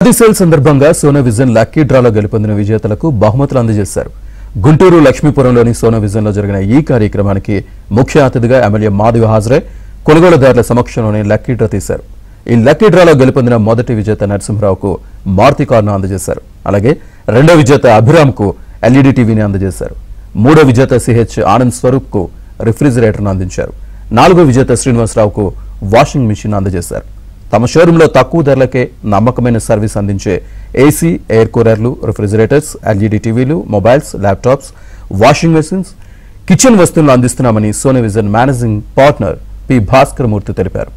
Ugadi sale సందర్భంగా Sona vision lucky డ్రాలో గెలుపొందిన విజేతలకు బహుమతులు అందజేశారు. గుంటూరు లక్ష్మీపురంలోని సోనా విజన్లో జరిగిన ఈ కార్యక్రమానికి ముఖ్య అతిథిగా ఎమ్మెల్యే మాధవి హాజరై కొనుగోలుదారుల సమక్షంలోనే లక్కీ డ్రా తీశారు. ఈ లక్కీ డ్రాలో గెలుపొందిన మొదటి విజేత నరసింహరావుకు మారుతి కారును అందజేశారు. అలాగే రెండో విజేత అభిరామ్కు ఎల్ఈడీ టీవీని అందజేశారు. మూడో విజేత సిహెచ్ ఆనంద్ స్వరూప్కు రిఫ్రిజిరేటర్ను అందించారు. నాలుగో విజేత శ్రీనివాసరావుకు వాషింగ్ మిషన్ అందజేశారు. తమ షోరూంలో తక్కువ ధరలకే నమ్మకమైన సర్వీస్ అందించే ఏసీ, ఎయిర్ కూలర్లు, రిఫ్రిజిరేటర్స్, ఎల్ఈడీ టీవీలు, mobiles, laptops, washing machines, kitchen వస్తువులను అందిస్తున్నామని Sona vision managing partner P Bhaskar Murthy తెలిపారు.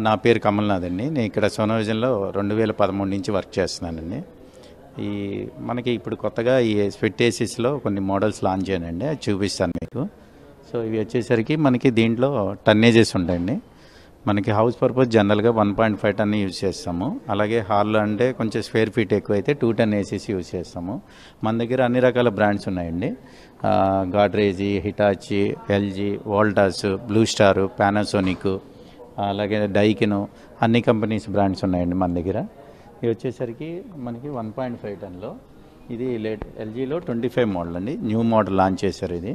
నా పేరు కమల్నాథ్ అండి. నేను ఇక్కడ సోనా విజన్లో 2013 నుంచి వర్క్ చేస్తున్నానండి. మనకి ఇప్పుడు కొత్తగా ఈ స్విట్ ఏసీస్లో కొన్ని మోడల్స్ లాంచ్ చేయనండి, అది చూపిస్తాను మీకు. సో ఇవి వచ్చేసరికి మనకి దీంట్లో టన్నేజెస్ ఉంటాయండి. మనకి హౌస్ పర్పస్ జనరల్గా 1.5 టన్ యూజ్ చేస్తాము. అలాగే హాల్లో అంటే కొంచెం స్క్వేర్ ఫీట్ ఎక్కువైతే 2 టన్ ఏసీస్ యూజ్ చేస్తాము. మన దగ్గర అన్ని రకాల బ్రాండ్స్ ఉన్నాయండి. Godrej, Hitachi, LG, Voltas, Blue Star, Panasonic, అలాగే డైకిను, అన్ని కంపెనీస్ బ్రాండ్స్ ఉన్నాయండి మన దగ్గర. ఇది వచ్చేసరికి మనకి 1.5 టన్లో ఇది ఎల్జీలో 25 మోడల్ అండి, న్యూ మోడల్ లాంచ్ చేశారు. ఇది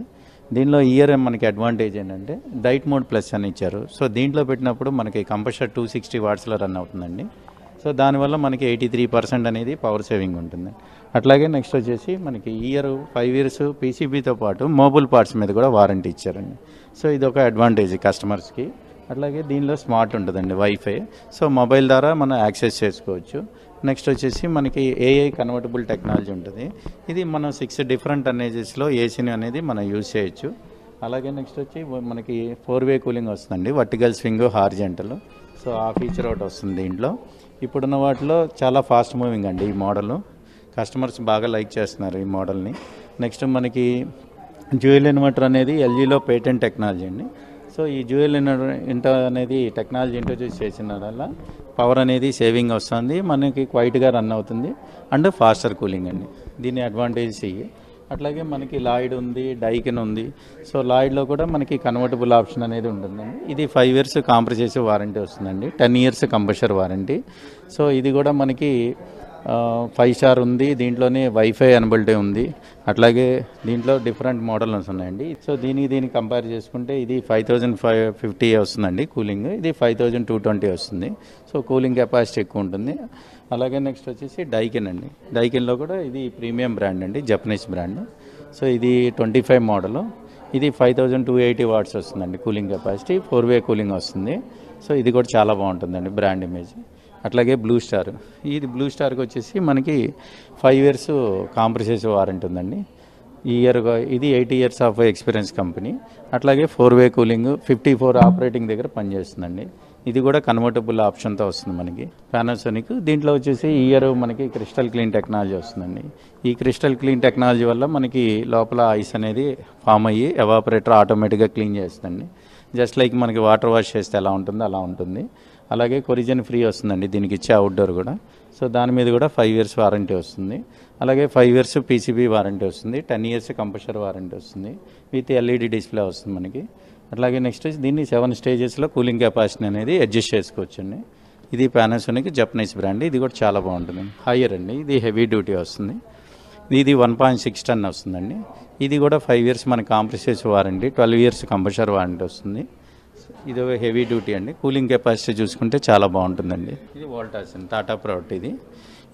దీనిలో ఇయర్ మనకి అడ్వాంటేజ్ ఏంటంటే డైట్ మోడ్ ప్లస్ అని ఇచ్చారు. సో దీంట్లో పెట్టినప్పుడు మనకి కంప్రెసర్ 260 వాట్స్లో రన్ అవుతుందండి. సో దానివల్ల మనకి 83% అనేది పవర్ సేవింగ్ ఉంటుంది. అట్లాగే నెక్స్ట్ వచ్చేసి మనకి 5 ఇయర్స్ పీసీబీతో పాటు మొబైల్ పార్ట్స్ మీద కూడా వారంటీ ఇచ్చారండి. సో ఇది ఒక అడ్వాంటేజ్ కస్టమర్స్కి. అట్లాగే దీనిలో స్మార్ట్ ఉంటుందండి, వైఫై. సో మొబైల్ ద్వారా మనం యాక్సెస్ చేసుకోవచ్చు. నెక్స్ట్ వచ్చేసి మనకి ఏఐ కన్వర్టబుల్ టెక్నాలజీ ఉంటుంది. ఇది మనం 6 డిఫరెంట్ టన్నేజెస్లో ఏసీని అనేది మనం యూజ్ చేయొచ్చు. అలాగే నెక్స్ట్ వచ్చి మనకి 4-వే కూలింగ్ వస్తుందండి, వర్టికల్ స్వింగ్, హార్జెంటల్. సో ఆ ఫీచర్ ఒకటి వస్తుంది దీంట్లో. ఇప్పుడున్న వాటిలో చాలా ఫాస్ట్ మూవింగ్ అండి ఈ మోడల్. కస్టమర్స్ బాగా లైక్ చేస్తున్నారు ఈ మోడల్ని. నెక్స్ట్ మనకి డ్యూయల్ ఇన్వర్టర్ అనేది ఎల్జీలో పేటెంట్ టెక్నాలజీ అండి. సో ఈ డ్యూయల్ ఇన్వర్టర్ అనేది టెక్నాలజీ ఇంట్రొడ్యూస్ చేసిన వల్ల పవర్ అనేది సేవింగ్ వస్తుంది, మనకి క్వైట్గా రన్ అవుతుంది అండ్ ఫాస్టర్ కూలింగ్ అండి. దీని అడ్వాంటేజెస్ ఇవి. అట్లాగే మనకి లాయిడ్ ఉంది, డైకిన్ ఉంది. సో లాయిడ్లో కూడా మనకి కన్వర్టబుల్ ఆప్షన్ అనేది ఉంటుందండి. ఇది 5 ఇయర్స్ కాంప్రహెన్సివ్ వారంటీ వస్తుందండి, 10 ఇయర్స్ కంప్రెషర్ వారంటీ. సో ఇది కూడా మనకి 5 స్టార్ ఉంది, దీంట్లోనే వైఫై ఎనబిలిటీ ఉంది. అట్లాగే దీంట్లో డిఫరెంట్ మోడల్స్ ఉన్నాయండి. సో దీనికి కంపేర్ చేసుకుంటే ఇది 5550 వస్తుందండి కూలింగ్, ఇది 5220 వస్తుంది. సో కూలింగ్ కెపాసిటీ ఎక్కువ ఉంటుంది. అలాగే నెక్స్ట్ వచ్చేసి డైకిన్ అండి. డైకిన్లో కూడా ఇది ప్రీమియం బ్రాండ్ అండి, జపనీస్ బ్రాండ్. సో ఇది 25 మోడల్, ఇది 5280 వాట్స్ వస్తుందండి కూలింగ్ కెపాసిటీ, 4-వే కూలింగ్ వస్తుంది. సో ఇది కూడా చాలా బాగుంటుందండి బ్రాండ్ ఇమేజ్. అట్లాగే బ్లూ స్టార్, ఇది బ్లూ స్టార్కి వచ్చేసి మనకి 5 ఇయర్స్ కాంప్రహెన్సివ్ వారంటీ ఉందండి. ఈ ఇయర్ ఇది 80 ఇయర్స్ ఆఫ్ ఎక్స్పీరియన్స్ కంపెనీ. అట్లాగే 4-వే కూలింగ్, 54 ఆపరేటింగ్ దగ్గర పనిచేస్తుందండి. ఇది కూడా కన్వర్టబుల్ ఆప్షన్తో వస్తుంది మనకి. పానాసోనిక్ దీంట్లో వచ్చేసి ఈ ఇయర్ మనకి క్రిస్టల్ క్లీన్ టెక్నాలజీ వస్తుందండి. ఈ క్రిస్టల్ క్లీన్ టెక్నాలజీ వల్ల మనకి లోపల ఐస్ అనేది ఫామ్ అయ్యి ఎవాపరేటర్ ఆటోమేటిక్గా క్లీన్ చేస్తుందండి. జస్ట్ లైక్ మనకి వాటర్ వాష్ చేస్తే ఎలా ఉంటుందో అలా ఉంటుంది. అలాగే కొరిజన్ ఫ్రీ వస్తుందండి దీనికి ఇచ్చే అవుట్డోర్ కూడా. సో దాని మీద కూడా 5 ఇయర్స్ వారంటీ వస్తుంది. అలాగే 5 ఇయర్స్ పీసీబీ వారంటీ వస్తుంది, 10 ఇయర్స్ కంప్రెషర్ వారంటీ వస్తుంది, విత్ ఎల్ఈడి డిస్ప్లే వస్తుంది మనకి. అట్లాగే నెక్స్ట్ దీన్ని 7 స్టేజెస్లో కూలింగ్ కెపాసిటీ అనేది అడ్జస్ట్ చేసుకోవచ్చండి. ఇది పానాసోనిక్ జపనీస్ బ్రాండ్, ఇది కూడా చాలా బాగుంటుంది. హైయర్ అండి, ఇది హెవీ డ్యూటీ వస్తుంది. ఇది 1.6 టన్ వస్తుందండి. ఇది కూడా 5 ఇయర్స్ మన కాంప్రెసెస్ వారంటీ, 12 ఇయర్స్ కంప్రెషర్ వారంటీ వస్తుంది. ఇది హెవీ డ్యూటీ అండి. కూలింగ్ కెపాసిటీ చూసుకుంటే చాలా బాగుంటుందండి. ఇది వోల్టాస్ అండి, టాటా ప్రోడక్ట్ ఇది.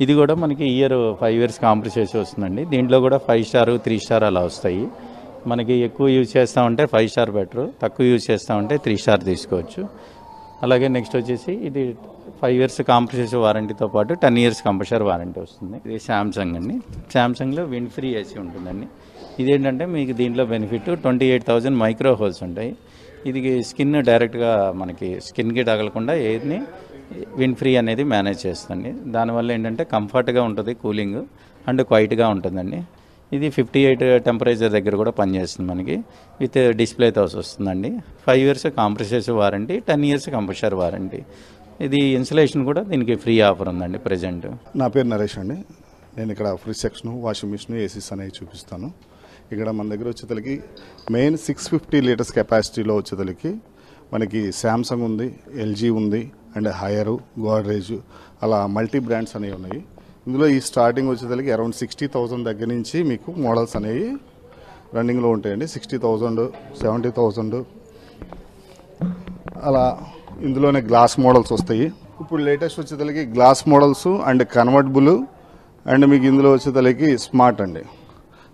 ఇది కూడా మనకి ఇయర్ 5 ఇయర్స్ కాంప్రెసెస్ వస్తుందండి. దీంట్లో కూడా 5 స్టార్ 3 స్టార్ అలా వస్తాయి. మనకి ఎక్కువ యూజ్ చేస్తామంటే 5 స్టార్ బెటర్, తక్కువ యూజ్ చేస్తామంటే 3 స్టార్ తీసుకోవచ్చు. అలాగే నెక్స్ట్ వచ్చేసి ఇది 5 ఇయర్స్ కాంప్రెసెసివ్ వారంటీతో పాటు 10 ఇయర్స్ కంప్రెషర్ వారంటీ వస్తుంది. ఇది శాంసంగ్ అండి. శాంసంగ్లో విండ్ ఫ్రీ ఏసీ ఉంటుందండి. ఇదేంటంటే మీకు దీంట్లో బెనిఫిట్ 28,000 మైక్రో హోల్స్ ఉంటాయి. ఇది స్కిన్ డైరెక్ట్గా మనకి స్కిన్కి తగలకుండా ఏది విండ్ ఫ్రీ అనేది మేనేజ్ చేస్తుంది. దానివల్ల ఏంటంటే కంఫర్ట్గా ఉంటుంది, కూలింగ్ అండ్ క్వైట్గా ఉంటుందండి. ఇది 58 టెంపరేచర్ దగ్గర కూడా పనిచేస్తుంది మనకి, విత్ డిస్ప్లేతో వస్తుందండి. 5 years comprehensive warranty, 10 years compressor warranty. ఇది ఇన్సులేషన్ కూడా దీనికి ఫ్రీ ఆఫర్ ఉందండి ప్రజెంట్. నా పేరు నరేష్ అండి. నేను ఇక్కడ fridge section, washing machine, ACs అనేవి చూపిస్తాను. ఇక్కడ మన దగ్గర వచ్చేతలకి మెయిన్ 650 లీటర్స్ కెపాసిటీలో వచ్చేతలకి మనకి శాంసంగ్ ఉంది, ఎల్జీ ఉంది, అండ్ హయరు, గోడ్రేజ్, అలా మల్టీ బ్రాండ్స్ అనేవి ఉన్నాయి. ఇందులో ఈ స్టార్టింగ్ వచ్చేతలకి అరౌండ్ 60,000 దగ్గర నుంచి మీకు మోడల్స్ అనేవి రన్నింగ్లో ఉంటాయండి. 60,000, 70,000 అలా ఇందులోనే గ్లాస్ మోడల్స్ వస్తాయి. ఇప్పుడు లేటెస్ట్ వచ్చేతలకి glass models and convertible, and మీకు ఇందులో వచ్చేతలకి స్మార్ట్ అండి.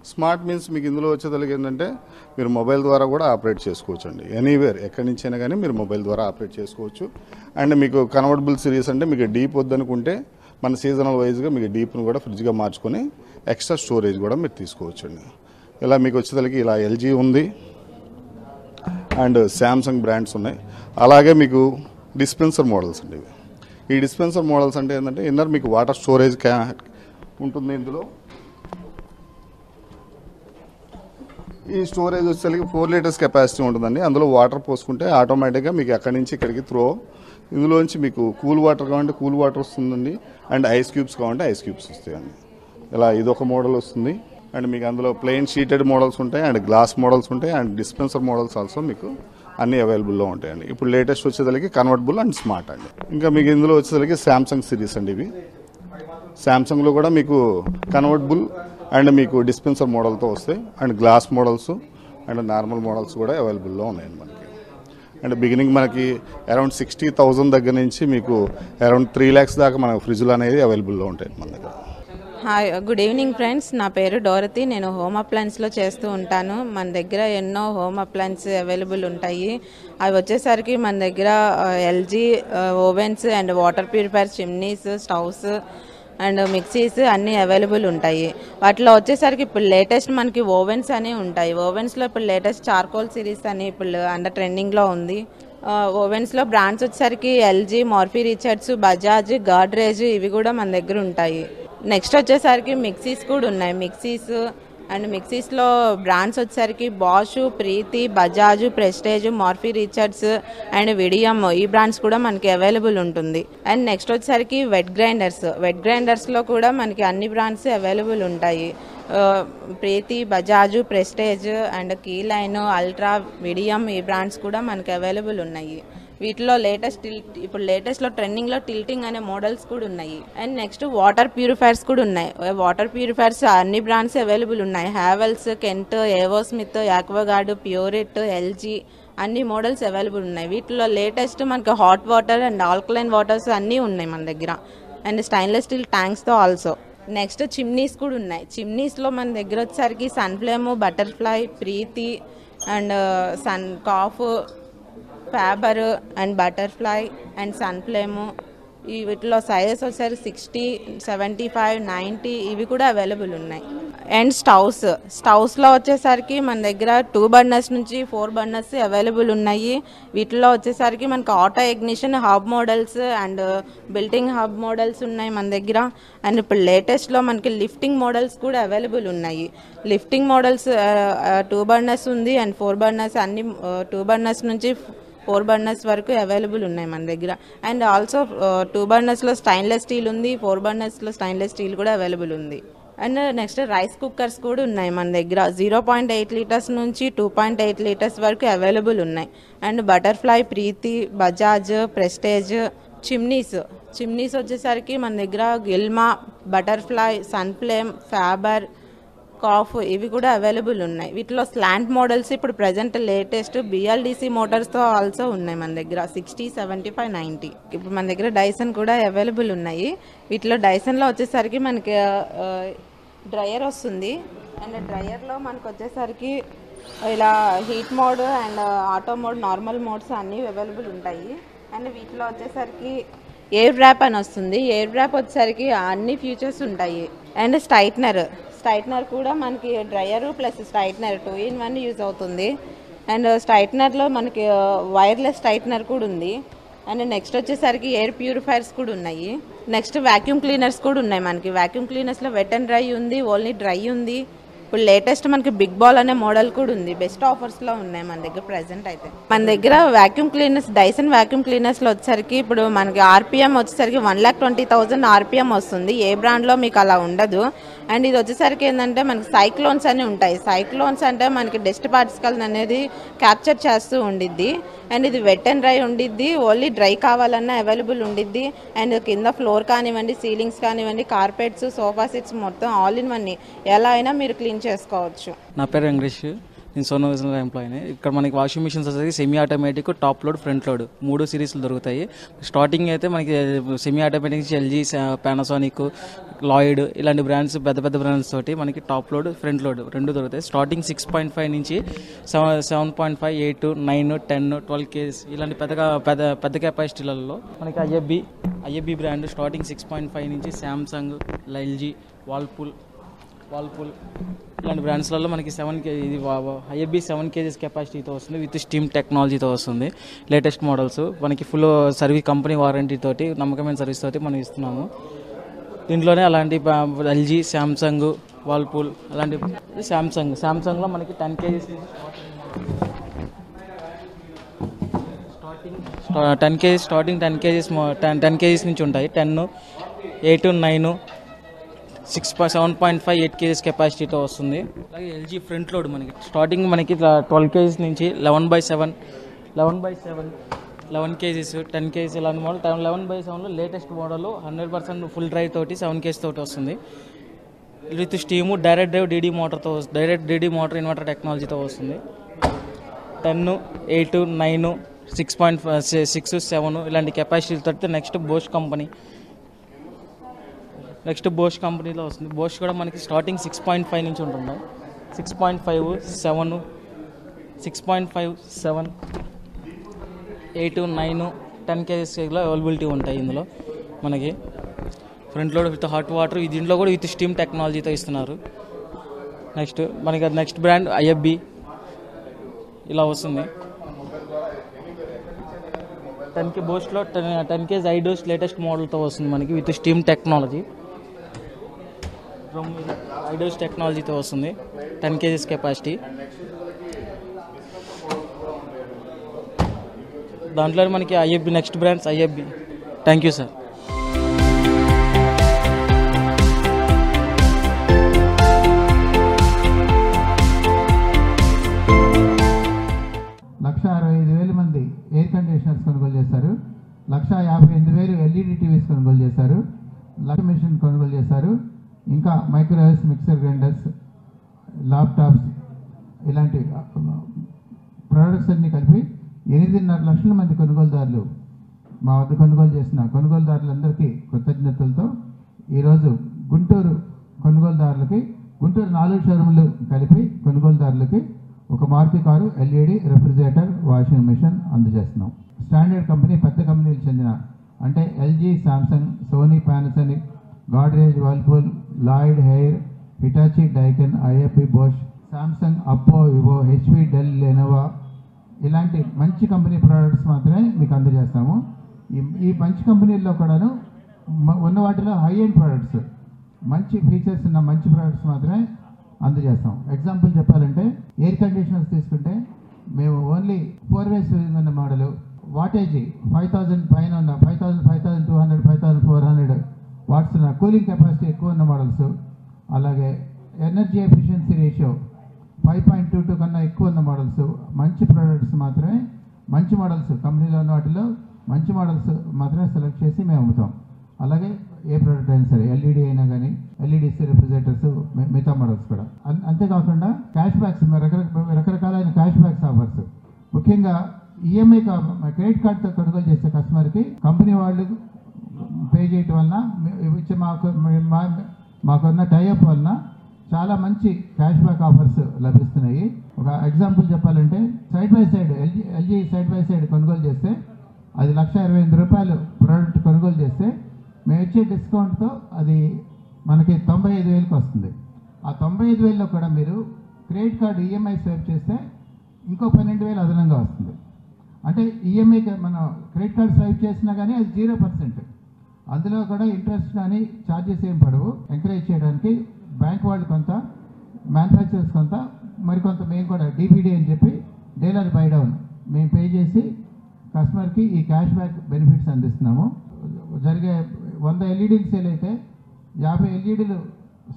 స్మార్ట్ మీన్స్ మీకు ఇందులో వచ్చేతలకి ఏంటంటే మీరు మొబైల్ ద్వారా కూడా ఆపరేట్ చేసుకోవచ్చు అండి. ఎనీవేర్ ఎక్కడి నుంచి అయినా కానీ మీరు మొబైల్ ద్వారా ఆపరేట్ చేసుకోవచ్చు. అండ్ మీకు కన్వర్టబుల్ సిరీస్ అంటే మీకు డీప్ వద్దనుకుంటే మన సీజనల్ వైజ్గా మీకు డీప్ను కూడా ఫ్రిడ్జ్గా మార్చుకొని ఎక్స్ట్రా స్టోరేజ్ కూడా మీరు తీసుకోవచ్చు అండి. ఇలా మీకు వచ్చేతలకి ఇలా ఎల్జీ ఉంది అండ్ శాంసంగ్ బ్రాండ్స్ ఉన్నాయి. అలాగే మీకు డిస్పెన్సర్ మోడల్స్ అండి. ఈ డిస్పెన్సర్ మోడల్స్ అంటే ఏంటంటే ఇన్నర్ మీకు వాటర్ స్టోరేజ్ ఉంటుంది. ఇందులో ఈ స్టోరేజ్ వచ్చేసరికి 4 లీటర్స్ కెపాసిటీ ఉంటుందండి. అందులో వాటర్ పోసుకుంటే ఆటోమేటిక్గా మీకు ఎక్కడి నుంచి ఇక్కడికి త్రో, ఇందులోంచి మీకు కూల్ వాటర్ కావాలంటే కూల్ వాటర్ వస్తుందండి, అండ్ ఐస్ క్యూబ్స్ కావాలంటే ఐస్ క్యూబ్స్ వస్తాయండి. ఇలా ఇదొక మోడల్ వస్తుంది. అండ్ మీకు అందులో ప్లెయిన్ షీటెడ్ మోడల్స్ ఉంటాయి, అండ్ గ్లాస్ మోడల్స్ ఉంటాయి, అండ్ డిస్పెన్సర్ మోడల్స్ ఆల్సో మీకు అన్నీ అవైలబుల్లో ఉంటాయండి. ఇప్పుడు లేటెస్ట్ వచ్చేసరికి కన్వర్టబుల్ అండ్ స్మార్ట్ అండి. ఇంకా మీకు ఇందులో వచ్చేసరికి శాంసంగ్ సిరీస్ అండి. ఇవి శాంసంగ్లో కూడా మీకు కన్వర్టబుల్ అండ్ మీకు డిస్పెన్సర్ మోడల్తో వస్తాయి, and glass models and normal models కూడా అవైలబుల్లో ఉన్నాయండి మనకి. అండ్ బిగినింగ్ మనకి అరౌండ్ 60,000 దగ్గర నుంచి మీకు అరౌండ్ 3 lakhs దాకా మన ఫ్రిడ్జ్లు అనేది అవైలబుల్లో ఉంటాయి మన దగ్గర. Hi, good evening friends. నా పేరు డోరతి. నేను హోమ్ అప్లయన్స్లో చేస్తూ ఉంటాను. మన దగ్గర ఎన్నో హోమ్ అప్లయన్స్ అవైలబుల్ ఉంటాయి. అవి వచ్చేసరికి మన దగ్గర LG ovens and water purifiers, chimneys, stoves and mixies అన్నీ అవైలబుల్ ఉంటాయి. వాటిలో వచ్చేసరికి ఇప్పుడు లేటెస్ట్ మనకి ఓవెన్స్ అనేవి ఉంటాయి. ఓవెన్స్లో ఇప్పుడు లేటెస్ట్ చార్కోల్ సిరీస్ అని ఇప్పుడు అండర్ ట్రెండింగ్లో ఉంది. ఓవెన్స్లో బ్రాండ్స్ వచ్చేసరికి LG, Murphy Richards, Bajaj, Godrej ఇవి కూడా మన దగ్గర ఉంటాయి. నెక్స్ట్ వచ్చేసరికి మిక్సీస్ కూడా ఉన్నాయి. మిక్సీస్ అండ్ మిక్సీస్లో బ్రాండ్స్ వచ్చేసరికి Bosch, Preethi, Bajaj, Prestige, Morphy Richards and Vidiem ఈ బ్రాండ్స్ కూడా మనకి అవైలబుల్ ఉంటుంది. అండ్ నెక్స్ట్ వచ్చేసరికి వెట్ గ్రైండర్స్లో కూడా మనకి అన్ని బ్రాండ్స్ అవైలబుల్ ఉంటాయి. Preethi, Bajaj, Prestige and key line, Ultra, Vidiem ఈ బ్రాండ్స్ కూడా మనకి అవైలబుల్ ఉన్నాయి. వీటిలో ఇప్పుడు లేటెస్ట్లో ట్రెండింగ్లో టిల్టింగ్ అనే మోడల్స్ కూడా ఉన్నాయి. అండ్ నెక్స్ట్ వాటర్ ప్యూరిఫైర్స్ కూడా ఉన్నాయి. వాటర్ ప్యూరిఫైర్స్ అన్ని బ్రాండ్స్ అవైలబుల్ ఉన్నాయి. Havells, Kent, AO Smith, Aquaguard, Pureit, LG అన్ని మోడల్స్ అవైలబుల్ ఉన్నాయి. వీటిలో లేటెస్ట్ మనకి hot water and alkaline waters అన్నీ ఉన్నాయి మన దగ్గర. అండ్ స్టెయిన్లెస్ స్టీల్ ట్యాంక్స్తో ఆల్సో. నెక్స్ట్ చిమ్నీస్ కూడా ఉన్నాయి. చిమ్నీస్లో మన దగ్గర వచ్చేసరికి Sunflame, Butterfly, Preethi and Kaff, Faber and Butterfly and Sunflame వీటిలో సైజెస్ వచ్చేసరికి 60, 75, 90 ఇవి కూడా అవైలబుల్ ఉన్నాయి. అండ్ స్టవ్స్లో వచ్చేసరికి మన దగ్గర 2 బర్నర్స్ నుంచి 4 బర్నర్స్ అవైలబుల్ ఉన్నాయి. వీటిలో వచ్చేసరికి మనకు auto ignition hob models and built in hob models ఉన్నాయి మన దగ్గర. అండ్ ఇప్పుడు లేటెస్ట్లో మనకి లిఫ్టింగ్ మోడల్స్ కూడా అవైలబుల్ ఉన్నాయి. లిఫ్టింగ్ మోడల్స్ 2 బర్నర్స్ ఉంది అండ్ 4 బర్నర్స్ అన్ని 2 బర్నర్స్ నుంచి 4 బర్నర్స్ వరకు అవైలబుల్ ఉన్నాయి మన దగ్గర. అండ్ ఆల్సో 2 బర్నర్స్లో స్టెయిన్లెస్ స్టీల్ ఉంది, 4 బర్నర్స్లో స్టెయిన్లెస్ స్టీల్ కూడా అవైలబుల్ ఉంది. అండ్ నెక్స్ట్ రైస్ కుక్కర్స్ కూడా ఉన్నాయి మన దగ్గర. 0.8 లీటర్స్ నుంచి 2.8 లీటర్స్ వరకు అవైలబుల్ ఉన్నాయి. And butterfly, Preethi, Bajaj, Prestige, chimneys వచ్చేసరికి మన దగ్గర Gilma, butterfly, Sunflame, Faber, Kaff ఇవి కూడా అవైలబుల్ ఉన్నాయి. వీటిలో స్లాంట్ మోడల్స్ ఇప్పుడు ప్రజెంట్ లేటెస్ట్ BLDC మోటార్స్తో ఆల్సో ఉన్నాయి మన దగ్గర. 60, 75, 90 ఇప్పుడు మన దగ్గర డైసన్ కూడా అవైలబుల్ ఉన్నాయి. వీటిలో డైసన్లో వచ్చేసరికి మనకి డ్రయర్ వస్తుంది. అండ్ డ్రయర్లో మనకు వచ్చేసరికి ఇలా heat mode and auto mode, normal modes అన్నీ అవైలబుల్ ఉంటాయి. అండ్ వీటిలో వచ్చేసరికి ఎయిర్ ర్యాప్ అని వస్తుంది. ఎయిర్ ర్యాప్ వచ్చేసరికి అన్ని ఫీచర్స్ ఉంటాయి. అండ్ స్ట్రైట్నర్ కూడా మనకి dryer plus straightener 2 in 1 use అవుతుంది. అండ్ స్ట్రైట్నర్లో మనకి వైర్లెస్ స్ట్రైట్నర్ కూడా ఉంది. అండ్ నెక్స్ట్ వచ్చేసరికి ఎయిర్ ప్యూరిఫైర్స్ కూడా ఉన్నాయి. నెక్స్ట్ వాక్యూమ్ క్లీనర్స్ కూడా ఉన్నాయి మనకి. వాక్యూమ్ క్లీనర్స్లో వెట్ అండ్ డ్రై ఉంది, ఓన్లీ డ్రై ఉంది. ఇప్పుడు లేటెస్ట్ మనకి బిగ్ బాల్ అనే మోడల్ కూడా ఉంది. బెస్ట్ ఆఫర్స్లో ఉన్నాయి మన దగ్గర ప్రెసెంట్ అయితే. మన దగ్గర వాక్యూమ్ క్లీనర్స్, డైసన్ వాక్యూమ్ క్లీనర్స్లో వచ్చేసరికి ఇప్పుడు మనకి RPM వచ్చేసరికి 1,20,000 RPM వస్తుంది. ఏ బ్రాండ్లో మీకు అలా ఉండదు. అండ్ ఇది వచ్చేసరికి ఏంటంటే మనకి సైక్లోన్స్ అని ఉంటాయి. సైక్లోన్స్ అంటే మనకి డస్ట్ పార్టికల్స్ అనేది క్యాప్చర్ చేస్తూ ఉండిద్ది. అండ్ ఇది వెట్ అండ్ డ్రై ఉండిద్ది. ఓన్లీ డ్రై కావాలన్నా అవైలబుల్ ఉండిద్ది. అండ్ కింద ఫ్లోర్ కానివ్వండి, సీలింగ్స్ కానివ్వండి, కార్పెట్స్, సోఫా సెట్స్ మొత్తం ఆల్ ఇన్ వన్ ఎలా అయినా మీరు క్లీన్ చేసుకోవచ్చు. నా పేరు వెంకటేష్, నేను సోనో విజన్లో ఎంప్లాయీని. ఇక్కడ మనకి వాషింగ్ మిషన్స్ వచ్చేసి semi automatic, top load, front load 3 సిరీస్లు దొరుకుతాయి. స్టార్టింగ్ అయితే మనకి సెమీ ఆటోమేటిక్ నుంచి LG, పానాసోనిక్, లాయిడ్ ఇలాంటి బ్రాండ్స్, పెద్ద బ్రాండ్స్ తోటి మనకి టాప్ లోడ్, ఫ్రంట్ లోడ్ 2 దొరుకుతాయి. స్టార్టింగ్ 6.5 నుంచి 7.5, 8, 9, 10, 12 kgs ఇలాంటి పెద్ద కెపాసిటీలలో మనకి ఐఎఫ్బి బ్రాండ్ స్టార్టింగ్ 6.5 నుంచి శాంసంగ్, LG, వాల్పూల్ ఇలాంటి బ్రాండ్స్లలో మనకి 7 kg ఇది ఐఎఫ్బి 7 kgs కెపాసిటీతో వస్తుంది. విత్ స్టీమ్ టెక్నాలజీతో వస్తుంది. లేటెస్ట్ మోడల్స్ మనకి ఫుల్ సర్వీస్, కంపెనీ వారంటీ తోటి, నమ్మకమైన సర్వీస్ తోటి మనం ఇస్తున్నాము. దీంట్లోనే అలాంటి LG, శాంసంగ్, వాల్పూల్ అలాంటి శాంసంగ్లో మనకి 10 kgs స్టార్టింగ్ 10 kgs నుంచి ఉంటాయి. 10, 8, 9, 7.5, 8 kgs కెపాసిటీతో వస్తుంది. అలాగే LG ఫ్రంట్ లోడ్ మనకి స్టార్టింగ్ మనకి 12 kgs నుంచి 11/7, 11 kgs, 10 kgs ఇలాంటి మోడల్. 11/7లో లేటెస్ట్ మోడల్ 100% ఫుల్ డ్రైవ్ తోటి 7 kgs తోటి వస్తుంది. With steam, direct drive DD motor inverter టెక్నాలజీతో వస్తుంది. 10, 8, 9, 6.5, 6, 7 ఇలాంటి కెపాసిటీలతో నెక్స్ట్ బోష్ కంపెనీలో వస్తుంది. బోష్ కూడా మనకి స్టార్టింగ్ 6.5 నుంచి ఉంటుంది. 6.5, 7, 8, 9, 10 kgsలో అవైలబిలిటీ ఉంటాయి. ఇందులో మనకి front load with hot water, దీంట్లో కూడా విత్ స్టీమ్ టెక్నాలజీతో ఇస్తున్నారు. నెక్స్ట్ బ్రాండ్ ఐఎఫ్బి ఇలా వస్తుంది. 10 బోస్ట్లో 10 kgs ఐడోస్ లేటెస్ట్ మోడల్తో వస్తుంది మనకి విత్ స్టీమ్ టెక్నాలజీ. ఐడోస్ టెక్నాలజీతో వస్తుంది. 10 kgs కెపాసిటీ. దాంట్లో మనకి IFB next brands IFB. Thank you sir. 1,65,000 మంది ఎయిర్ కండిషనర్స్ కొనుగోలు చేశారు, 1,58,000 ఎల్ఈడి టీవీస్ కొనుగోలు చేశారు, 1,00,000 మిషన్ కొనుగోలు చేశారు, ఇంకా మైక్రోవేవ్స్, మిక్సర్ గ్రైండర్స్, ల్యాప్టాప్స్ ఇలాంటి ప్రోడక్ట్స్ అన్నీ కలిపి 8.5 లక్షల మంది కొనుగోలుదారులు మా వద్ద కొనుగోలు చేసిన కొనుగోలుదారులందరికీ కృతజ్ఞతలతో ఈరోజు గుంటూరు కొనుగోలుదారులకి, గుంటూరు 4 షోరూములు కలిపి కొనుగోలుదారులకి ఒక Maruti car, LED refrigerator, washing machine అందజేస్తున్నాం. స్టాండర్డ్ కంపెనీ, పెద్ద కంపెనీలు చెందిన అంటే LG, Samsung, Sony, Panasonic, Godrej, Whirlpool, Lloyd, Haier, Hitachi, Daikin, IFB, Bosch, Samsung, Oppo, Vivo, HP, Dell, Lenovo ఇలాంటి మంచి కంపెనీ ప్రోడక్ట్స్ మాత్రమే మీకు అందజేస్తాము. ఈ మంచి కంపెనీల్లో కూడాను ఉన్న వాటిలో హై ఎండ్ ప్రోడక్ట్స్, మంచి ఫీచర్స్ ఉన్న మంచి ప్రోడక్ట్స్ మాత్రమే అందజేస్తాం. ఎగ్జాంపుల్ చెప్పాలంటే ఎయిర్ కండిషనర్స్ తీసుకుంటే మేము ఓన్లీ 4 ways ఉన్న మోడలు, వాటేజీ 5,000 పైన ఉన్న 5,000, 5,200, 5,400 వాట్స్ ఉన్న కూలింగ్ కెపాసిటీ ఎక్కువ ఉన్న మోడల్స్, అలాగే ఎనర్జీ ఎఫిషియన్సీ రేషియో 5.22 కన్నా ఎక్కువ ఉన్న మోడల్స్, మంచి ప్రోడక్ట్స్ మాత్రమే, మంచి మోడల్స్ కంపెనీలో ఉన్న వాటిలో మంచి మోడల్స్ మాత్రమే సెలెక్ట్ చేసి మేము అమ్ముతాం. అలాగే ఏ ప్రోడక్ట్ అయినా సరే, ఎల్ఈడి అయినా కానీ, ఎల్ఈడిస్, రెఫ్రిజిరేటర్స్, మిగతా మోడల్స్ కూడా. అంతేకాకుండా క్యాష్ బ్యాక్స్, రకరకాలైన క్యాష్ బ్యాక్స్ ఆఫర్స్, ముఖ్యంగా ఈఎంఐ క్రెడిట్ కార్డ్తో కొనుగోలు చేసే కస్టమర్కి కంపెనీ వాళ్ళు పే చేయటం వలన ఇచ్చే మాకున్న టైఅప్ వలన చాలా మంచి క్యాష్ బ్యాక్ ఆఫర్స్ లభిస్తున్నాయి. ఒక ఎగ్జాంపుల్ చెప్పాలంటే side by side LG side by side కొనుగోలు చేస్తే అది 1,28,000 రూపాయలు ప్రోడక్ట్ కొనుగోలు చేస్తే మేము ఇచ్చే డిస్కౌంట్తో అది మనకి 95,000కి వస్తుంది. ఆ 95,000లో కూడా మీరు క్రెడిట్ కార్డు ఈఎంఐ స్వైప్ చేస్తే ఇంకో 12,000 అదనంగా వస్తుంది. అంటే ఈఎంఐ మనం క్రెడిట్ కార్డు స్వైప్ చేసినా కానీ అది 0%. అందులో కూడా ఇంట్రెస్ట్ కానీ ఛార్జెస్ ఏం పడవు. ఎంకరేజ్ చేయడానికి బ్యాంక్ వాళ్ళు కొంత, మ్యానుఫ్యాక్చరర్స్ కొంత, మరికొంత మేము కూడా డీబీడీ అని చెప్పి డీలర్ బై డౌన్ మేము పే చేసి కస్టమర్కి ఈ క్యాష్ బ్యాక్ బెనిఫిట్స్ అందిస్తున్నాము. జరిగే 100 ఎల్ఈడీలు సేల్ అయితే 50 ఎల్ఈడీలు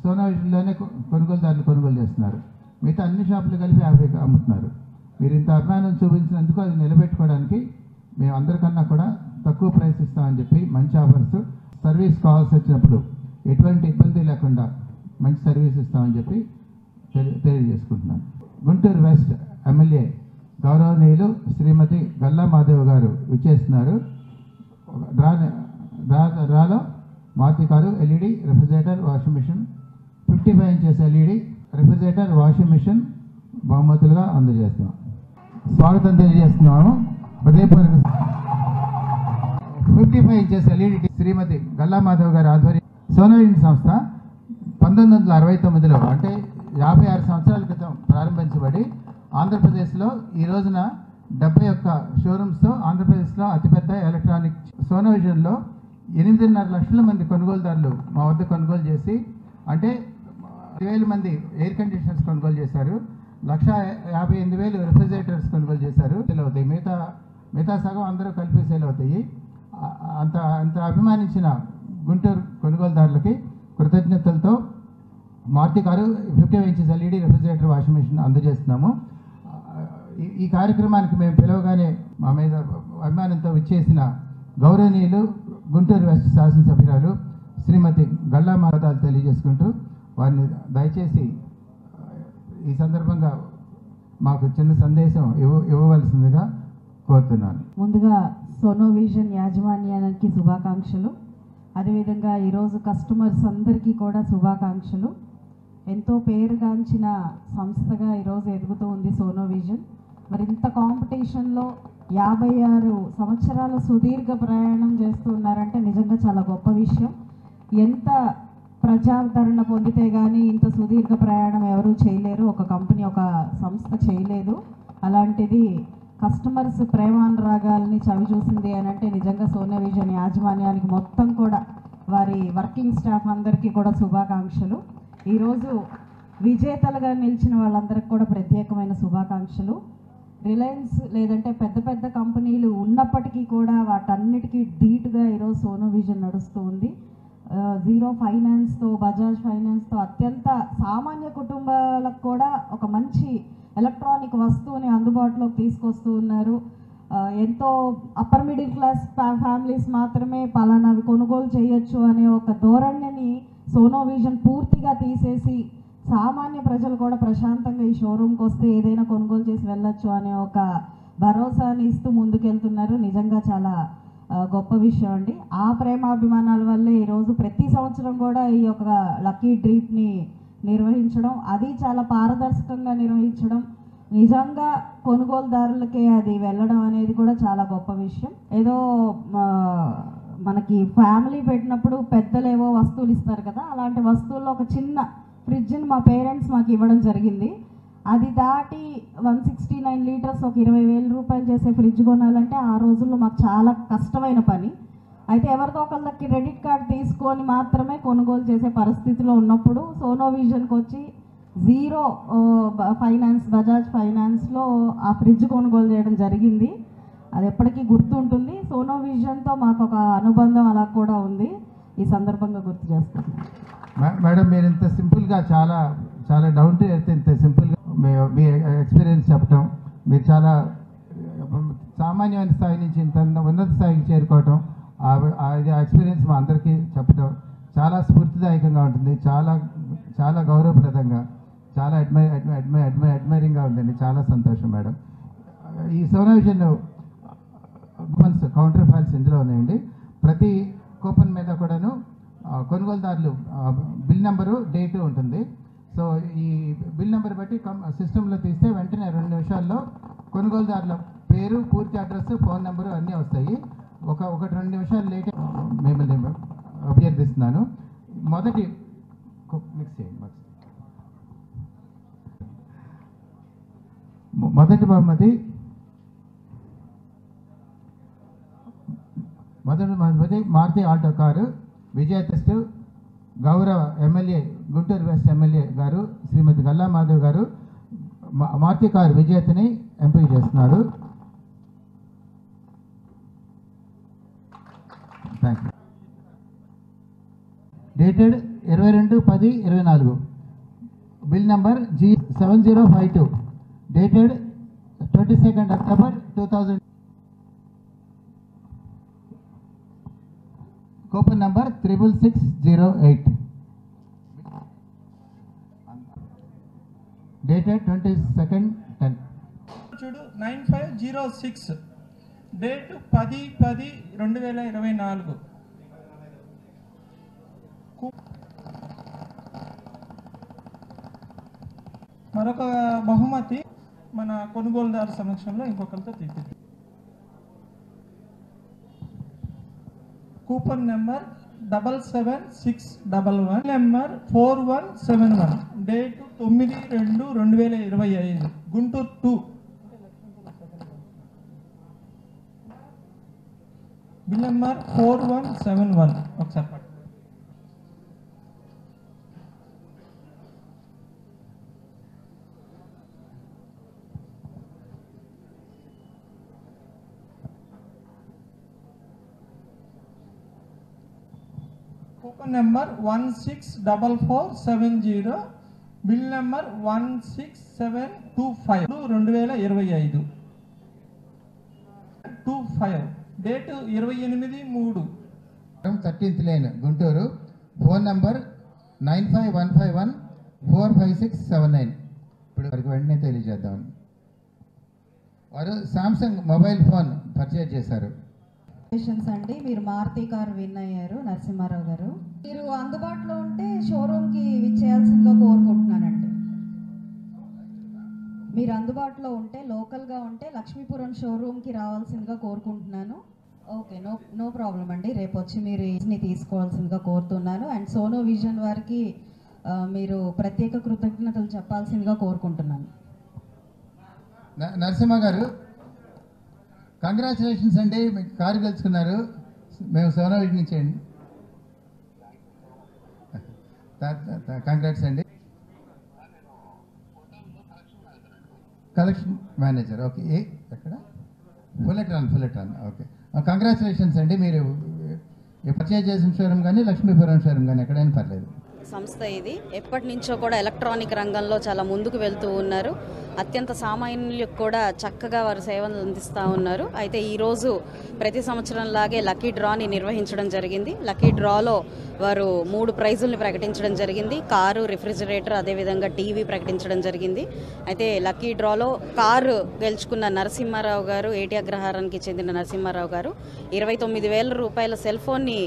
సోనా విజన్లోనే కొనుగోలుదారులు కొనుగోలు చేస్తున్నారు. మిగతా అన్ని షాపులు కలిపి 50 అమ్ముతున్నారు. మీరు ఇంత అభిమానం చూపించినందుకు అది నిలబెట్టుకోవడానికి మేము అందరికన్నా కూడా తక్కువ ప్రైస్ ఇస్తామని చెప్పి మంచి ఆఫర్స్, సర్వీస్ కావాల్సి వచ్చినప్పుడు ఎటువంటి ఇబ్బంది లేకుండా మంచి సర్వీస్ ఇస్తామని చెప్పి తెలియజేసుకుంటున్నాను. గుంటూరు వెస్ట్ ఎమ్మెల్యే గౌరవనీయులు శ్రీమతి గల్లా మాధవ్ గారు విచ్చేస్తున్నారు. డ్రాలో Maruti car, LED refrigerator, washing machine, 55 inches LED refrigerator, washing machine బహుమతులుగా అందజేస్తున్నాం. స్వాగతం తెలియజేస్తున్నాము. హృదయపూర్వక 55 ఇంచెస్ ఎల్ఈడి శ్రీమతి గల్లా మాధవ్ గారి ఆధ్వర్యం సోనా విజన్ సంస్థ 1969లో అంటే 56 సంవత్సరాల క్రితం ప్రారంభించబడి ఆంధ్రప్రదేశ్లో ఈ రోజున 71 షోరూమ్స్తో ఆంధ్రప్రదేశ్లో అతిపెద్ద ఎలక్ట్రానిక్. సోనా విజన్లో 8.5 లక్షల మంది కొనుగోలుదారులు మా వద్ద కొనుగోలు చేసి, అంటే 10,000 మంది ఎయిర్ కండిషనర్స్ కొనుగోలు చేశారు, 1,58,000 రెఫ్రిజిరేటర్స్ కొనుగోలు చేశారు. సేల్ అవుతాయి, మిగతా సగం అందరూ కలిపి సేల్ అవుతాయి. అంత అభిమానించిన గుంటూరు కొనుగోలుదారులకి కృతజ్ఞతలతో Maruti car, 55 inches LED refrigerator, washing machine అందజేస్తున్నాము. ఈ కార్యక్రమానికి మేము పిలవగానే మా మీద అభిమానంతో విచ్చేసిన గౌరవనీయులు గుంటూరు వెస్ట్ శాసనసభ్యురాలు శ్రీమతి గల్లా మాధవ్ తెలియజేసుకుంటూ వారిని దయచేసి ఈ సందర్భంగా మాకు చిన్న సందేశం ఇవ్వవలసిందిగా కోరుతున్నాను. ముందుగా సోనో విజన్ యాజమాన్యానికి శుభాకాంక్షలు. అదేవిధంగా ఈరోజు కస్టమర్స్ అందరికీ కూడా శుభాకాంక్షలు. ఎంతో పేరుగాంచిన సంస్థగా ఈరోజు ఎదుగుతూ ఉంది సోనో విజన్. మరి ఇంత కాంపిటీషన్లో 56 సంవత్సరాల సుదీర్ఘ ప్రయాణం చేస్తూ ఉన్నారంటే నిజంగా చాలా గొప్ప విషయం. ఎంత ప్రజాదరణ పొందితే కానీ ఇంత సుదీర్ఘ ప్రయాణం ఎవరూ చేయలేరు, ఒక కంపెనీ, ఒక సంస్థ చేయలేదు. అలాంటిది కస్టమర్స్ ప్రేమానురాగాలని చవి చూసింది అని అంటే నిజంగా సోనా విజన్ యాజమాన్యానికి మొత్తం కూడా వారి వర్కింగ్ స్టాఫ్ అందరికీ కూడా శుభాకాంక్షలు. ఈరోజు విజేతలుగా నిలిచిన వాళ్ళందరికీ కూడా ప్రత్యేకమైన శుభాకాంక్షలు. రిలయన్స్ లేదంటే పెద్ద పెద్ద కంపెనీలు ఉన్నప్పటికీ కూడా వాటన్నిటికీ ధీటుగా ఈరోజు సోనో విజన్ నడుస్తూ ఉంది. జీరో ఫైనాన్స్తో, బజాజ్ ఫైనాన్స్తో అత్యంత సామాన్య కుటుంబాలకు కూడా ఒక మంచి ఎలక్ట్రానిక్ వస్తువుని అందుబాటులోకి తీసుకొస్తూ ఉన్నారు. ఎంతో అప్పర్ మిడిల్ క్లాస్ ఫ్యామిలీస్ మాత్రమే పలానావి కొనుగోలు చేయొచ్చు అనే ఒక ధోరణిని సోనో విజన్ పూర్తిగా తీసేసి సామాన్య ప్రజలు కూడా ప్రశాంతంగా ఈ షోరూమ్కి వస్తే ఏదైనా కొనుగోలు చేసి వెళ్ళొచ్చు అనే ఒక భరోసాని ఇస్తూ ముందుకెళ్తున్నారు. నిజంగా చాలా గొప్ప విషయం అండి. ఆ ప్రేమాభిమానాల వల్లే ఈరోజు ప్రతి సంవత్సరం కూడా ఈ యొక్క లక్కీ డ్రీప్ని నిర్వహించడం, అది చాలా పారదర్శకంగా నిర్వహించడం, నిజంగా కొనుగోలుదారులకే అది వెళ్ళడం అనేది కూడా చాలా గొప్ప విషయం. ఏదో మనకి ఫ్యామిలీ పెట్టినప్పుడు పెద్దలు ఏవో వస్తువులు ఇస్తారు కదా, అలాంటి వస్తువుల్లో ఒక చిన్న ఫ్రిడ్జ్ని మా పేరెంట్స్ మాకు ఇవ్వడం జరిగింది. అది దాటి 169 లీటర్స్ ఒక 20,000 రూపాయలు చేసే ఫ్రిడ్జ్ కొనాలంటే ఆ రోజుల్లో మాకు చాలా కష్టమైన పని. అయితే ఎవరితో ఒకళ్ళకి క్రెడిట్ కార్డ్ తీసుకొని మాత్రమే కొనుగోలు చేసే పరిస్థితిలో ఉన్నప్పుడు సోనో విజన్కి వచ్చి జీరో ఫైనాన్స్, బజాజ్ ఫైనాన్స్లో ఆ ఫ్రిడ్జ్ కొనుగోలు చేయడం జరిగింది. అది ఎప్పటికీ గుర్తుంటుంది. సోనో విజన్తో మాకు ఒక అనుబంధం అలా కూడా ఉంది. ఈ సందర్భంగా గుర్తు చేస్తున్నాను. మేడం, మీరు ఇంత సింపుల్గా చాలా చాలా డౌన్ టు ఎర్త్, ఇంత సింపుల్గా మీ ఎక్స్పీరియన్స్ చెప్పడం, మీరు చాలా సామాన్యమైన స్థాయి నుంచి ఇంత ఉన్నత స్థాయికి చేరుకోవటం, అది ఎక్స్పీరియన్స్ మా అందరికీ చెప్పడం చాలా స్ఫూర్తిదాయకంగా ఉంటుంది. చాలా చాలా గౌరవప్రదంగా, చాలా అడ్మైరింగ్గా ఉందండి. చాలా సంతోషం మేడం. ఈ Sono vision coupons, counter files ఇందులో ఉన్నాయండి. ప్రతి కూపన్ మీద కూడాను కొనుగోలుదారులు బిల్ నెంబరు, డేటు ఉంటుంది. సో ఈ బిల్ నెంబర్ బట్టి సిస్టంలో తీస్తే వెంటనే 2 నిమిషాల్లో కొనుగోలుదారుల పేరు, పూర్తి అడ్రస్, ఫోన్ నెంబరు అన్నీ వస్తాయి. ఒక 2 నిమిషాలు లేట్ మిమ్మల్ని అభ్యర్థిస్తున్నాను. మొదటి మిక్స్ చేయండి. మొదటి బహుమతి మారుతి ఆల్టో కారు విజేతస్తు గౌరవ ఎమ్మెల్యే, గుంటూరు వెస్ట్ ఎమ్మెల్యే గారు శ్రీమతి గల్లా మాధవ్ గారు మారుతి కారు విజేతని ఎంపిక చేస్తున్నారు. Thank you. Dated 22/10/24, bill number G7052, dated 22nd October 2000, coupon number 66608, dated 22nd 10. చూడు 9506, డేట్ 10/10/2024. మరొక బహుమతి మన కొనుగోలుదారు సమక్షంలో ఇంకొకరితో తీర్చి. Coupon number 77611, number 4171, date 9/2/2025, Guntur 2, bill number 4171. ఒకసారి పట్టు. Coupon number 164470, bill number 16725, 2025, 25, date 28/3. 13th line Guntur, phone number 9515145679. ఇప్పుడు వారికి వెంటనే తెలియజేద్దామని. వారు సామ్సంగ్ మొబైల్ ఫోన్ పర్చేజ్ చేశారు. అండి, మీరు మారుతి కారు విన్ అయ్యారు నరసింహారావు గారు. మీరు అందుబాటులో ఉంటే షోరూమ్కి విచ్చేయాల్సిందిగా కోరుకుంటున్నానండి. మీరు అందుబాటులో ఉంటే, లోకల్గా ఉంటే లక్ష్మీపురం షోరూమ్కి రావాల్సిందిగా కోరుకుంటున్నాను. ఓకే, నో ప్రాబ్లం అండి. రేపు వచ్చి మీరు ఈజ్ని తీసుకోవాల్సిందిగా కోరుతున్నాను. అండ్ సోనో విజన్ వారికి మీరు ప్రత్యేక కృతజ్ఞతలు చెప్పాల్సిందిగా కోరుకుంటున్నాను. నరసింహ గారు, కంగ్రాచులేషన్స్ అండి, మీకు కారు గెలుచుకున్నారు. మేము సోనో విజన్ నుంచి అండి. కంగ్రాట్స్ అండి. Collection manager, okay. ఎక్కడ? ఫుల్లెట్రాన్, ఓకే. కంగ్రాచులేషన్స్ అండి. మీరు పర్చేజ్ చేసిన షోరూమ్ కానీ లక్ష్మీపురం షోరూమ్ కానీ ఎక్కడైనా పర్లేదు. సంస్థ ఇది ఎప్పటి నుంచో కూడా ఎలక్ట్రానిక్ రంగంలో చాలా ముందుకు వెళ్తూ ఉన్నారు. అత్యంత సామాన్యులకు కూడా చక్కగా వారు సేవలు అందిస్తూ ఉన్నారు. అయితే ఈరోజు ప్రతి సంవత్సరంలాగే లక్కీ డ్రాని నిర్వహించడం జరిగింది. లక్కీ డ్రాలో వారు 3 ప్రైజుల్ని ప్రకటించడం జరిగింది. కారు, రిఫ్రిజిరేటర్, అదేవిధంగా టీవీ ప్రకటించడం జరిగింది. అయితే లక్కీ డ్రాలో కారు గెలుచుకున్న నరసింహారావు గారు, ఏటి అగ్రహారానికి చెందిన నరసింహారావు గారు 29,000 రూపాయల సెల్ ఫోన్ని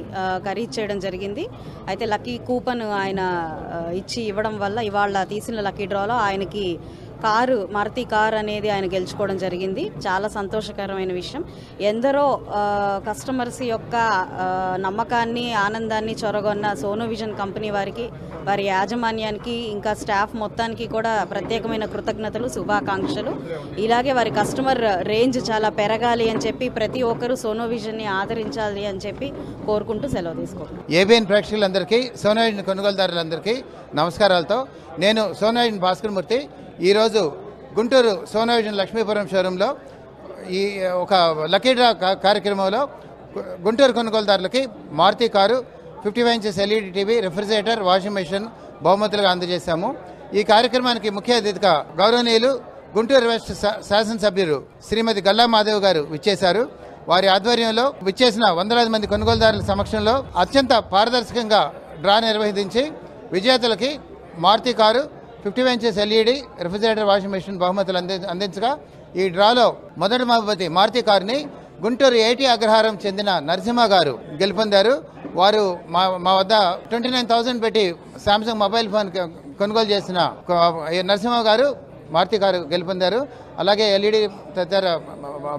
ఖరీదు చేయడం జరిగింది. అయితే లక్కీ కూపన్ ఆయన ఇవ్వడం వల్ల ఇవాళ తీసిన లక్కీ డ్రాలో ఆయనకి కారు, మారుతి కార్ అనేది ఆయన గెలుచుకోవడం జరిగింది. చాలా సంతోషకరమైన విషయం. ఎందరో కస్టమర్స్ యొక్క నమ్మకాన్ని, ఆనందాన్ని చొరగొన్న సోనో విజన్ కంపెనీ వారికి, వారి యాజమాన్యానికి, ఇంకా స్టాఫ్ మొత్తానికి కూడా ప్రత్యేకమైన కృతజ్ఞతలు, శుభాకాంక్షలు. ఇలాగే వారి కస్టమర్ రేంజ్ చాలా పెరగాలి అని చెప్పి ప్రతి ఒక్కరూ సోనో విజన్ని ఆదరించాలి అని చెప్పి కోరుకుంటూ సెలవు తీసుకుంటున్నాను. ఏబిఎన్ ప్రేక్షకులందరికీ, సోనో విజన్ కొనుగోలుదారులందరికీ నమస్కారాలతో నేను సోనో విజన్ భాస్కరమూర్తి. ఈరోజు గుంటూరు సోనో విజన్ లక్ష్మీపురం షోరూంలో ఈ ఒక లక్కీ డ్రా కార్యక్రమంలో గుంటూరు కొనుగోలుదారులకి Maruti car, 55 inches LED TV, refrigerator, washing machine బహుమతులుగా అందజేశాము. ఈ కార్యక్రమానికి ముఖ్య అతిథిగా గౌరవనీయులు గుంటూరు వెస్ట్ శాసనసభ్యులు శ్రీమతి గల్లా మాధవ్ గారు విచ్చేశారు. వారి ఆధ్వర్యంలో విచ్చేసిన వందలాది మంది కొనుగోలుదారుల సమక్షంలో అత్యంత పారదర్శకంగా డ్రా నిర్వహించి విజేతలకి Maruti car, 55 inches LED, refrigerator, washing machine బహుమతులు అందించగా ఈ డ్రాలో మొదటి బహుమతి మారుతి కారుని గుంటూరు ఏటి అగ్రహారం చెందిన నరసింహ గారు గెలుపొందారు. వారు మా వద్ద 29,000 పెట్టి శాంసంగ్ మొబైల్ ఫోన్ కొనుగోలు చేసిన నరసింహ గారు మారుతి కారు గెలుపొందారు. అలాగే ఎల్ఈడి తదితర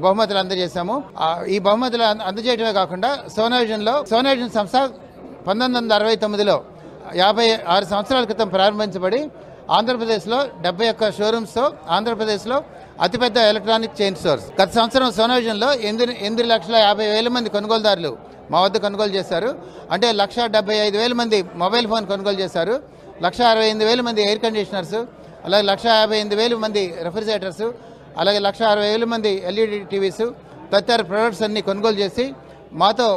బహుమతులు అందజేశాము. ఈ బహుమతులు అందజేయడమే కాకుండా సోనో విజన్ సంస్థ 1969లో 56 సంవత్సరాల క్రితం ప్రారంభించబడి ఆంధ్రప్రదేశ్లో 71 షోరూమ్స్తో ఆంధ్రప్రదేశ్లో అతిపెద్ద ఎలక్ట్రానిక్ చైన్ స్టోర్స్. గత సంవత్సరం సోనో విజన్లో 8,50,000 మంది కొనుగోలుదారులు మా వద్ద కొనుగోలు చేశారు. అంటే 1,75,000 మంది మొబైల్ ఫోన్ కొనుగోలు చేశారు. 1,68,000 మంది ఎయిర్ కండిషనర్స్, అలాగే 1,58,000 మంది రెఫ్రిజిరేటర్స్, అలాగే 1,60,000 మంది ఎల్ఈడి టీవీస్ తదితర ప్రొడక్ట్స్ అన్ని కొనుగోలు చేసి మాతో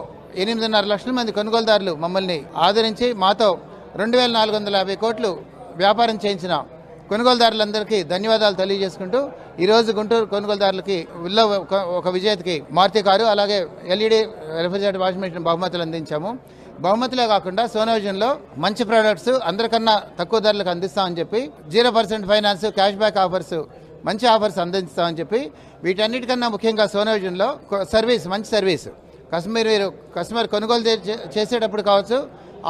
8.5 లక్షల మంది కొనుగోలుదారులు మమ్మల్ని ఆదరించి మాతో 2,450 కోట్లు వ్యాపారం చేయించిన కొనుగోలుదారులందరికీ ధన్యవాదాలు తెలియజేసుకుంటూ ఈరోజు గుంటూరు కొనుగోలుదారులకి ఒక విజేతకి మారుతి కారు, అలాగే ఎల్ఈడి, రెఫ్రిజిరేటర్, వాషింగ్ మెషిన్ బహుమతులు అందించాము. బహుమతులే కాకుండా సోనో విజన్లో మంచి ప్రొడక్ట్స్ అందరికన్నా తక్కువ ధరలకు అందిస్తామని చెప్పి 0% ఫైనాన్స్, క్యాష్ బ్యాక్ ఆఫర్స్, మంచి ఆఫర్స్ అందిస్తామని చెప్పి వీటన్నిటికన్నా ముఖ్యంగా సోనో విజన్లో సర్వీస్, మంచి సర్వీస్ కస్టమర్ కొనుగోలు చేసేటప్పుడు కావచ్చు,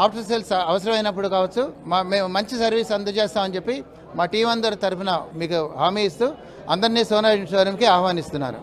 ఆఫ్టర్ సేల్స్ అవసరమైనప్పుడు కావచ్చు మేము మంచి సర్వీస్ అందజేస్తామని చెప్పి మా టీం అందరి తరఫున మీకు హామీ ఇస్తూ అందరినీ సోనో విజన్ షోరూమ్కి ఆహ్వానిస్తున్నారు.